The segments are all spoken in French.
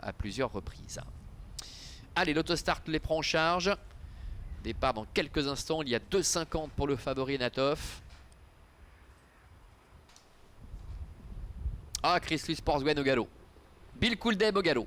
à plusieurs reprises. Allez, l'autostart les prend en charge. Départ dans quelques instants. Il y a 2,50 pour le favori Enatov. Ah, Chris Louis Sportsgwen au galop. Bill Couldeb au galop.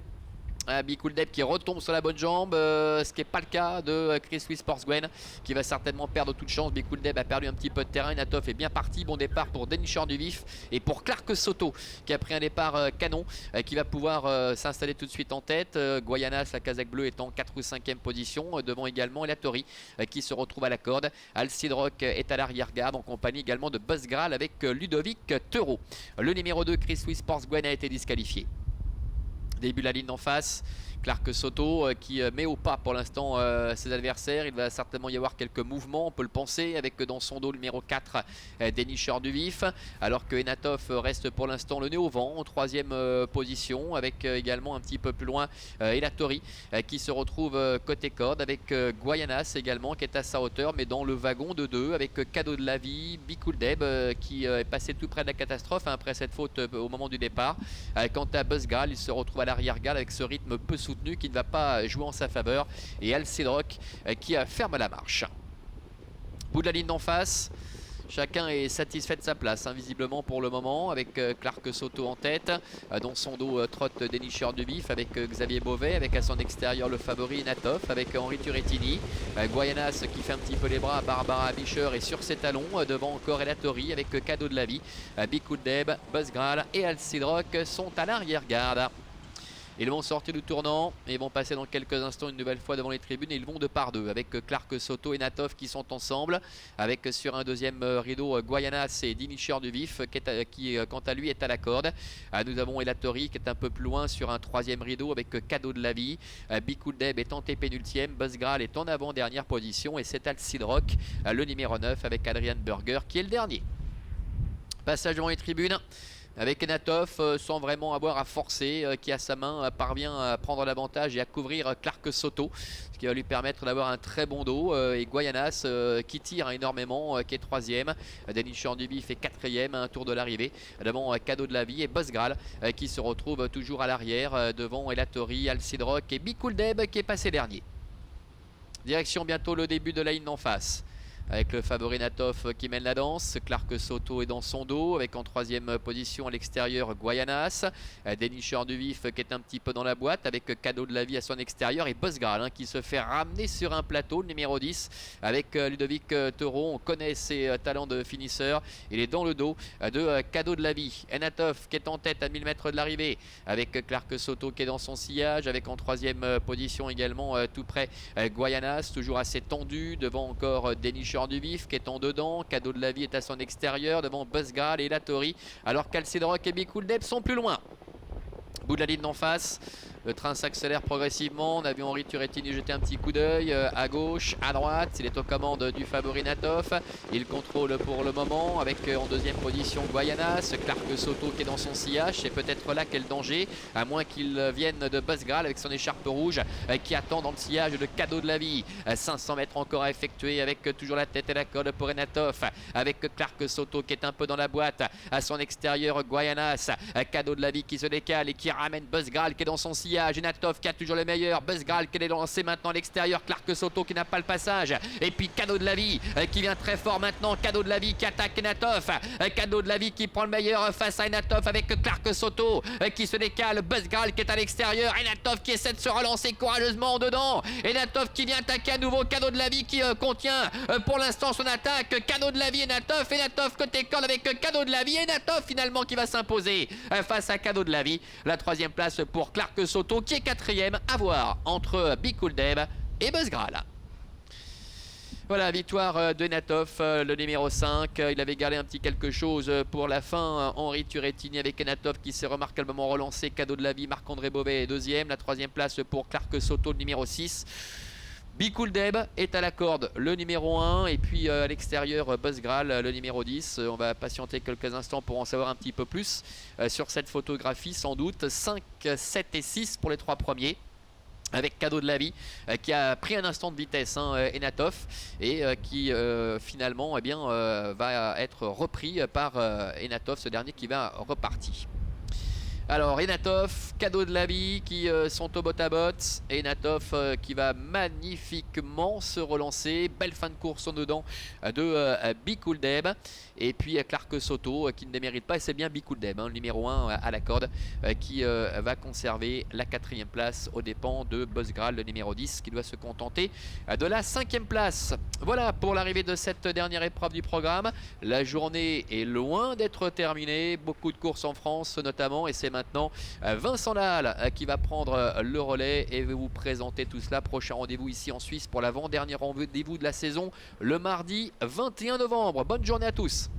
Bill Couldeb qui retombe sur la bonne jambe, ce qui n'est pas le cas de Chris Louis Sportsgwen, qui va certainement perdre toute chance. Bill Couldeb a perdu un petit peu de terrain. Enatov est bien parti. Bon départ pour Dénicheur du Vif et pour Clark Soto qui a pris un départ canon, qui va pouvoir s'installer tout de suite en tête. Guayanas, la casaque bleue, est en 4 ou 5e position. Devant également Elatori qui se retrouve à la corde. Alcidrock est à l'arrière-garde en compagnie également de Buzz Graal avec Ludovic Teuro. Le numéro 2, Chris Louis Sportsgwen, a été disqualifié. Début de la ligne d'en face, Clark Soto qui met au pas pour l'instant ses adversaires. Il va certainement y avoir quelques mouvements, on peut le penser, avec dans son dos le numéro 4, Dénicheur du Vif, alors que Enatov reste pour l'instant le nez au vent en 3e position, avec également un petit peu plus loin Elatori qui se retrouve côté corde, avec Guayanas également qui est à sa hauteur, mais dans le wagon de 2, avec Cadeau de la Vie, Bill Couldeb qui est passé tout près de la catastrophe après cette faute au moment du départ. Quant à Buzz Graal, il se retrouve à l'arrière-garde avec ce rythme peu soutenu qui ne va pas jouer en sa faveur, et Alcidrock qui ferme la marche. Bout de la ligne d'en face, chacun est satisfait de sa place, visiblement pour le moment, avec Clark Soto en tête. Dans son dos trotte Dénicheur du Vif avec Xavier Beauvais, avec à son extérieur le favori Enatov, avec Henri Turrettini. Guayanas qui fait un petit peu les bras à Barbara Bischer et sur ses talons. Devant encore Elatori avec Cadeau de la Vie. Bill Couldeb, Buzz Graal et Alcidrock sont à l'arrière-garde. Ils vont sortir du tournant et vont passer dans quelques instants une nouvelle fois devant les tribunes, et ils vont de par deux avec Clark Soto et Enatov qui sont ensemble, avec sur un deuxième rideau Guayanas et Dénicheur du Vif qui quant à lui est à la corde. Nous avons Elatori qui est un peu plus loin sur un 3e rideau avec Cadeau de la Vie. Bill Couldeb est antépénultième, Buzz Graal est en avant-dernière position, et c'est Alcidrock, le numéro 9, avec Adrian Burger qui est le dernier. Passage devant les tribunes avec Enatov sans vraiment avoir à forcer, qui à sa main parvient à prendre l'avantage et à couvrir Clark Soto, ce qui va lui permettre d'avoir un très bon dos, et Guayanas qui tire énormément, qui est 3e, Dénicheur du Vif est 4e à un tour de l'arrivée, devant Cadeau de la Vie et Buzz Graal qui se retrouve toujours à l'arrière, devant Elatori, Alcidrock et Bill Couldeb qui est passé dernier. Direction bientôt le début de la ligne d'en face, avec le favori Enatov qui mène la danse. Clark Soto est dans son dos, avec en 3e position à l'extérieur Guayanas. Dénicheur du Vif qui est un petit peu dans la boîte, avec Cadeau de la Vie à son extérieur, et Buzz Graal qui se fait ramener sur un plateau, le numéro 10, avec Ludovic Teuro. On connaît ses talents de finisseur. Il est dans le dos de Cadeau de la Vie. Enatov qui est en tête à 1000 mètres de l'arrivée, avec Clark Soto qui est dans son sillage, avec en 3e position également tout près Guayanas, toujours assez tendu, devant encore Dénicheur du Vif qui est en dedans. Cadeau de la Vie est à son extérieur, devant Buzz Graal et Elatori, alors qu'Alcidrock et Bill Couldeb sont plus loin. Bout de la ligne d'en face, le train s'accélère progressivement. On a vu Henri Turrettini jeter un petit coup d'œil à gauche, à droite. Il est aux commandes du favori Enatov. Il contrôle pour le moment, avec en 2e position Guayanas, Clark Soto qui est dans son sillage. C'est peut-être là qu'est le danger, à moins qu'il vienne de Buzz Graal avec son écharpe rouge qui attend dans le sillage de Cadeau de la Vie. 500 mètres encore à effectuer, avec toujours la tête et la corde pour Enatov, avec Clark Soto qui est un peu dans la boîte, à son extérieur Guayanas, Cadeau de la Vie qui se décale et qui ramène Buzz Graal qui est dans son sillage. Enatov qui a toujours le meilleur, Buzz Graal qui est lancé maintenant à l'extérieur, Clark Soto qui n'a pas le passage, et puis Cadeau de la Vie qui vient très fort maintenant. Cadeau de la Vie qui attaque Enatov, Cadeau de la Vie qui prend le meilleur face à Enatov, avec Clark Soto qui se décale, Buzz Graal qui est à l'extérieur, Enatov qui essaie de se relancer courageusement en dedans, Enatov qui vient attaquer à nouveau Cadeau de la Vie qui contient pour l'instant son attaque. Cadeau de la Vie, Enatov côté corde avec Cadeau de la Vie, Enatov finalement qui va s'imposer face à Cadeau de la Vie. La 3e place pour Clark Soto qui est 4e, à voir entre Bill Couldeb et Buzz Graal. Voilà, victoire de Enatov, le numéro 5. Il avait gardé un petit quelque chose pour la fin. Henri Turrettini avec Enatov qui s'est remarquablement relancé. Cadeau de la Vie, Marc-André Beauvais est 2e. La 3e place pour Clark Soto, le numéro 6. Bill Couldeb est à la corde, le numéro 1, et puis à l'extérieur Buzz Graal, le numéro 10. On va patienter quelques instants pour en savoir un petit peu plus sur cette photographie, sans doute. 5, 7 et 6 pour les 3 premiers, avec Cadeau de la Vie qui a pris un instant de vitesse, Enatov, et qui finalement va être repris par Enatov, ce dernier qui va repartir. Alors Enatov, cadeau de la vie qui sont au bot à bot. Enatov qui va magnifiquement se relancer. Belle fin de course en dedans de Bicouldeb. Et puis Clark Soto qui ne démérite pas. Et c'est bien Bicouldeb, le numéro 1 à la corde, qui va conserver la 4e place aux dépens de Buzzgral, le numéro 10, qui doit se contenter de la 5e place. Voilà pour l'arrivée de cette dernière épreuve du programme. La journée est loin d'être terminée. Beaucoup de courses en France notamment. Et c'est maintenant Vincent Lahalle qui va prendre le relais et va vous présenter tout cela. Prochain rendez-vous ici en Suisse pour l'avant-dernier rendez-vous de la saison le mardi 21 novembre. Bonne journée à tous.